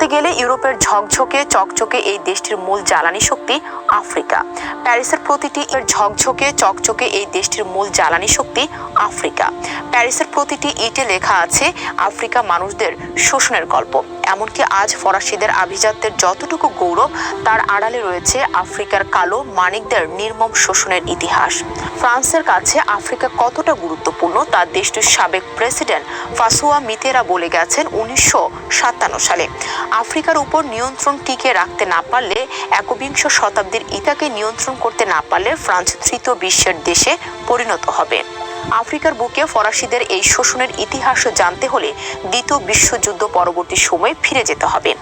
বলতে গেলে ইউরোপের ঝকঝকে চকচকে এই দেশটির মূল জ্বালানি শক্তি আফ্রিকা। প্যারিসের প্রতিটি ঝকঝকে চকচকে এই দেশটির মূল জ্বালানি শক্তি আফ্রিকা। প্যারিসের প্রতিটি ইটে লেখা আছে আফ্রিকা মানুষদের শোষণের গল্প। এমনকি আজ ফরাসিদের আভিজাত্যের যতটুকু গৌরব, তার আড়ালে রয়েছে আফ্রিকার কালো মানিকদের নির্মম শোষণের ইতিহাস। ফ্রান্সের কাছে আফ্রিকা কতটা গুরুত্বপূর্ণ তা দেশটির সাবেক প্রেসিডেন্ট ফ্রাঁসোয়া মিতেরা বলে গেছেন 1957 সালে। আফ্রিকার উপর নিয়ন্ত্রণ টিকে রাখতে না পারলে, একবিংশ শতাব্দীর ইতাকে নিয়ন্ত্রণ করতে না পারলে ফ্রান্স তৃতীয় বিশ্বের দেশে পরিণত হবে। আফ্রিকার বুকে ফরাসিদের এই শোষণের ইতিহাস জানতে হলে দ্বিতীয় বিশ্বযুদ্ধ পরবর্তী সময়ে ফিরে যেতে হবে।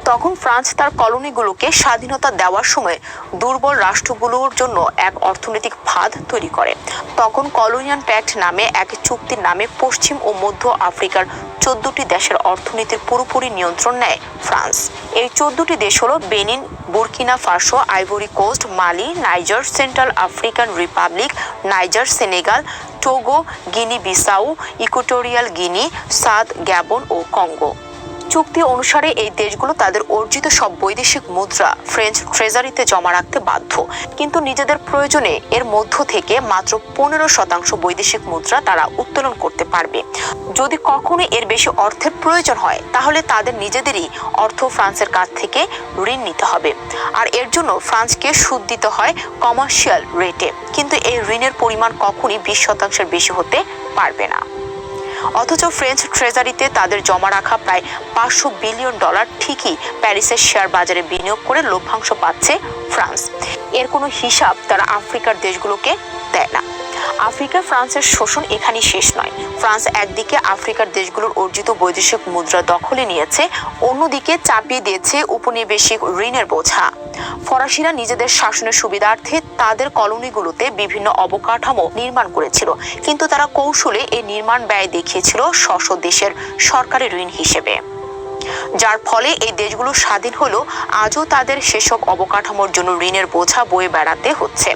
তখন ফ্রান্স তার কলোনিগুলোকে স্বাধীনতা দেওয়ার সময় দুর্বল রাষ্ট্রগুলোর জন্য এক অর্থনৈতিক ফাঁদ তৈরি করে। তখন কলোনিয়াল প্যাক্ট নামে এক চুক্তির নামে পশ্চিম ও মধ্য আফ্রিকার 14টি দেশের অর্থনীতির পুরোপুরি নিয়ন্ত্রণ নেয় ফ্রান্স। এই 14টি দেশ হলো Benin, Burkina Faso, Ivory Coast, Mali, Niger, Central African Republic, Niger, Senegal, Togo, Guinea Bissau, Equatorial Guinea, Chad, Gabon ও কঙ্গো। চুক্তি অনুসারে এই দেশগুলো তাদের অর্জিত সব বৈদেশিক মুদ্রা ফ্রেঞ্চ ট্রেজারিতে জমা রাখতে বাধ্য, কিন্তু নিজেদের প্রয়োজনে এর মধ্য থেকে মাত্র 15% বৈদেশিক মুদ্রা তারা উত্তোলন করতে পারবে। যদি কখনো এর বেশি অর্থের প্রয়োজন হয়, তাহলে তাদের নিজেদেরই অর্থ ফ্রান্সের কাছ থেকে ঋণ নিতে হবে, আর এর জন্য ফ্রান্সকে সুদ দিতে হয় কমার্শিয়াল রেটে। কিন্তু এই ঋণের পরিমাণ কখনই 20% বেশি হতে পারবে না। অথচ ফ্রেঞ্চ ট্রেজারিতে তাদের জমা রাখা প্রায় $500 বিলিয়ন ঠিকই প্যারিসের শেয়ার বাজারে বিনিয়োগ করে লভ্যাংশ পাচ্ছে ফ্রান্স। এর কোনো হিসাব তারা আফ্রিকার দেশগুলোকে দেয় না। আফ্রিকা ফ্রান্সের শোষণ এখানেই শেষ নয়। ফ্রান্স একদিকে আফ্রিকার দেশগুলোর অর্জিত বৈদেশিক মুদ্রা দখলে নিয়েছে, অন্যদিকে চাপিয়ে দিয়েছে উপনিবেশিক ঋণের বোঝা। ফরাসিরা নিজেদের শাসনের সুবিধার্থে তাদের কলোনিগুলোতে বিভিন্ন অবকাঠামো নির্মাণ করেছিল, কিন্তু তারা কৌশলে এই নির্মাণ ব্যয় দেখিয়েছিল স্ব দেশের সরকারি ঋণ হিসেবে, যার ফলে এই দেশগুলো স্বাধীন হলেও আজও তাদের সেসব অবকাঠামোর জন্য ঋণের বোঝা বয়ে বেড়াতে হচ্ছে।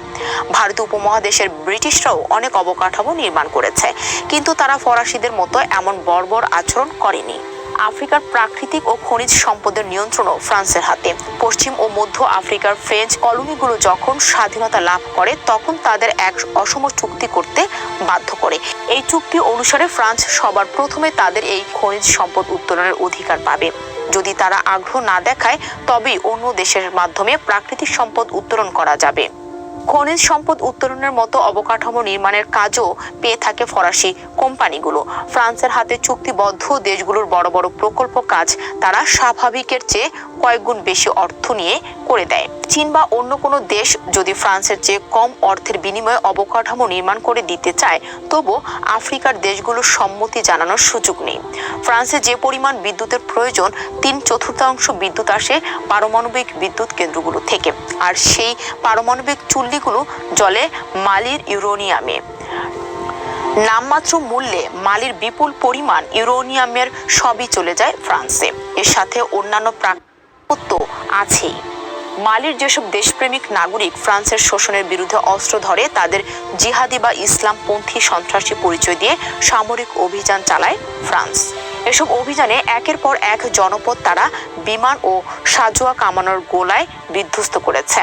ভারতীয় উপমহাদেশের ব্রিটিশরাও অনেক অবকাঠামো নির্মাণ করেছে, কিন্তু তারা ফরাসিদের মতো এমন বর্বর আচরণ করেনি। আফ্রিকার প্রাকৃতিক ও খনিজ সম্পদের নিয়ন্ত্রণও ফ্রান্সের হাতে। পশ্চিম ও মধ্য আফ্রিকার ফ্রেঞ্চ কলোনিগুলো যখন স্বাধীনতা লাভ করে, তখন তাদের এক অসম চুক্তি করতে বাধ্য করে। এই চুক্তি অনুসারে ফ্রান্স সবার প্রথমে তাদের এই খনিজ সম্পদ উত্তোলনের অধিকার পাবে। যদি তারা আগ্রহ না দেখায়, তবেই অন্য দেশের মাধ্যমে প্রাকৃতিক সম্পদ উত্তোলন করা যাবে। খনিজ সম্পদ উত্তোলনের মতো অবকাঠামো নির্মাণের কাজও পেয়ে থাকে ফরাসি কোম্পানিগুলো। ফ্রান্সের হাতে চুক্তিবদ্ধ দেশগুলোর বড় বড় প্রকল্প কাজ তারা স্বাভাবিকের চেয়ে কয়েকগুণ বেশি অর্থ নিয়ে করে দেয়। চীন বা অন্য কোনো দেশ যদি ফ্রান্সের চেয়ে কম অর্থের বিনিময়ে অবকাঠামো নির্মাণ করে দিতে চায়, তবু আফ্রিকার দেশগুলোর সম্মতি জানানোর সুযোগ নেই। ফ্রান্সে যে পরিমাণ বিদ্যুতের প্রয়োজন, 3/4 বিদ্যুৎ আসে পারমাণবিক বিদ্যুৎ কেন্দ্রগুলো থেকে, আর সেই পারমাণবিক চুল্লিগুলো জ্বলে মালির ইউরেনিয়ামে। নামমাত্র মূল্যে মালির বিপুল পরিমাণ ইউরেনিয়ামের সবই চলে যায় ফ্রান্সে। এর সাথে অন্যান্য প্রাকৃতিক আছেই। মালির যেসব দেশপ্রেমিক নাগরিক ফ্রান্সের শোষণের বিরুদ্ধে অস্ত্র ধরে, তাদের জিহাদি বা ইসলামপন্থী সন্ত্রাসী পরিচয় দিয়ে সামরিক অভিযান চালায় ফ্রান্স। এসব অভিযানে একের পর এক জনপদ তারা বিমান ও সাজোয়া কামানোর গোলায় বিধ্বস্ত করেছে।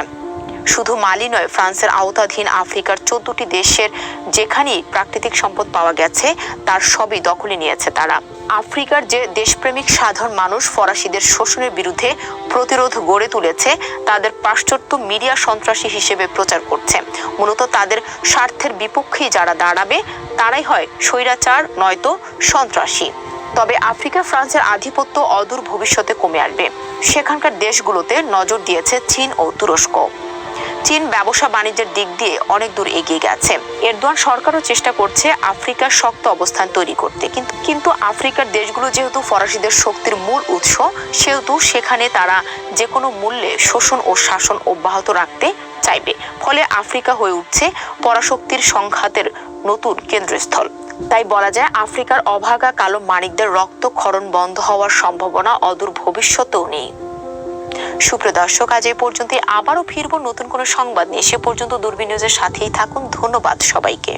শুধু মালি নয়, ফ্রান্সের আওতাধীন আফ্রিকার 14টি দেশের যেখানেই প্রাকৃতিক সম্পদ পাওয়া গেছে, তার সবই দখলে নিয়েছে তারা। আফ্রিকার যে দেশপ্রেমিক সাধারণ মানুষ ফরাসিদের শোষণের বিরুদ্ধে প্রতিরোধ গড়ে তুলেছে, তাদের পাশ্চাত্য মিডিয়া সন্ত্রাসী হিসেবে প্রচার করছে। মূলত তাদের স্বার্থের বিপক্ষেই যারা দাঁড়াবে, তারাই হয় স্বৈরাচার নয়তো সন্ত্রাসী। তবে আফ্রিকা ফ্রান্সের আধিপত্য অদূর ভবিষ্যতে কমে আসবে। সেখানকার দেশগুলোতে নজর দিয়েছে চীন ও তুরস্ক। চীন ব্যবসা বাণিজ্যের দিক দিয়ে অনেক দূর এগিয়ে গেছে। এরদোয়ান সরকারও চেষ্টা করছে আফ্রিকার শক্ত অবস্থান তৈরি করতে, কিন্তু আফ্রিকার দেশগুলো যেহেতু ফরাসিদের শক্তির মূল উৎস, সেহেতু সেখানে তারা যে কোনো মূল্যে শোষণ ও শাসন অব্যাহত রাখতে চাইবে। ফলে আফ্রিকা হয়ে উঠছে পরাশক্তির সংঘাতের নতুন কেন্দ্রস্থল। তাই বলা যায়, আফ্রিকার অভাগা কালো মানিকদের রক্তক্ষরণ বন্ধ হওয়ার সম্ভাবনা অদূর ভবিষ্যতেও নেই। সুপ্রিয় দর্শক, আজ এই পর্যন্ত। আবারও ফিরবো নতুন কোনো সংবাদ নিয়ে। সে পর্যন্ত দূরবীন নিউজের সাথেই থাকুন। ধন্যবাদ সবাইকে।